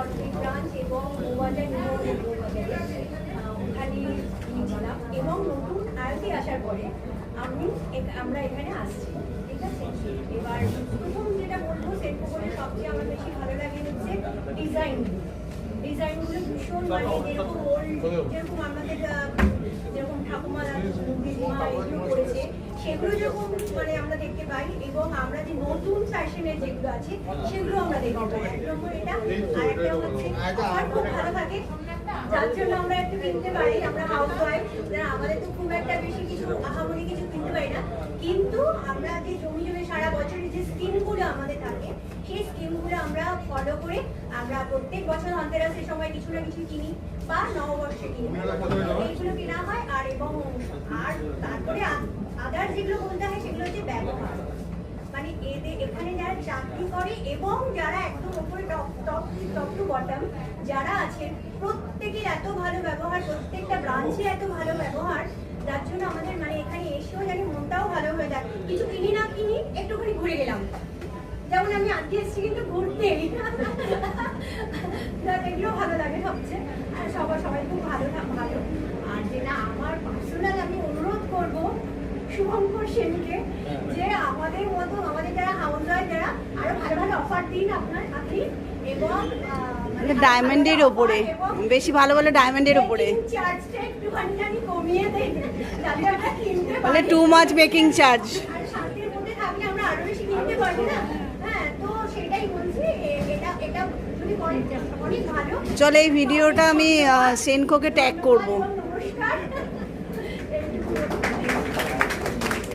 Laundry branch এবং বউবাজার বউবাজারে ওখানে নিয়েছিলাম এবং নতুন আরতি আসার পরে আমরা এখানে আসছি, ঠিক আছে। এবার প্রথম যেটা বলবো সেন্ট করে সবচেয়ে আমার বেশি ভালো লাগে হচ্ছে ডিজাইনগুলো ভীষণ মানে যেরকম ওল্ড, যেরকম আমাদের যেরকম ঠাকুমা দিদিমা এগুলো করেছে সেগুলো যেরকম মানে আমরা দেখতে পাই, এবং আমরা যে নতুন ফ্যাশনের যেগুলো আছে সেগুলো আমরা দেখতে পাই। এক নম্বর এটা, আর একটা হচ্ছে আমার খুব ভালো থাকে যার জন্য আমরা একটু কিনতে পারি। আমরা হাউস ওয়াইফ, আমাদের তো খুব একটা বেশি কিছু আহামরি কিছু কিনতে পারি না, কিন্তু আমরা যে জমি জমে সারা বছরের যে স্কিমগুলো আমাদের থাকে সেই স্কিমগুলো আমরা ফলো করে আমরা প্রত্যেক বছর ধনতেরাসের সময় কিছু না কিছু কিনি বা নববর্ষে কিনি, এইগুলো কেনা হয়। আর এবং আর তারপরে আদার যেগুলো বলতে হয় সেগুলো হচ্ছে ব্যবহার, মানে এদের এখানে যারা চাকরি করে এবং যারা একদম উপরে টপ টু বটম যারা আছেন প্রত্যেকের এত ভালো ব্যবহার, প্রত্যেকটা ব্রাঞ্চে এত ভালো ব্যবহার, যার জন্য আমাদের মানে এখানে এসেও জানি মনটাও ভালো হয়ে যায়। কিছু কিনি না কিনি একটুখানি ঘুরে গেলাম, যেমন আমি আজকে এসেছি কিন্তু ঘুরতে, এগুলো ভালো লাগে সবচেয়ে। আর সবাই খুব ভালো। আর যেটা আমার পার্সোনাল আমি অনুরোধ করবো শুভঙ্কর সেনকে, যে আমাদের মতো আমাদের যারা হাউস ওয়াইফ যারা আরো ভালো ভালো অফার দিন আপনি, এবং ডায়মন্ডের ওপরে বেশি ভালো ভালো ডায়মন্ডের ওপরে চার্জটা একটুখানি কমিয়ে দেন যাতে আমরা কিনতে পারি, মানে টু মাচ মেকিং চার্জ। আর শান্তির মধ্যে থাকলে আমরা আরো বেশি কিনতে পারি না। হ্যাঁ, তো সেটাই বলছি, এটা যদি করেন অনেক ভালো। চলো এই ভিডিওটা আমি সেনকোকে ট্যাগ করবো।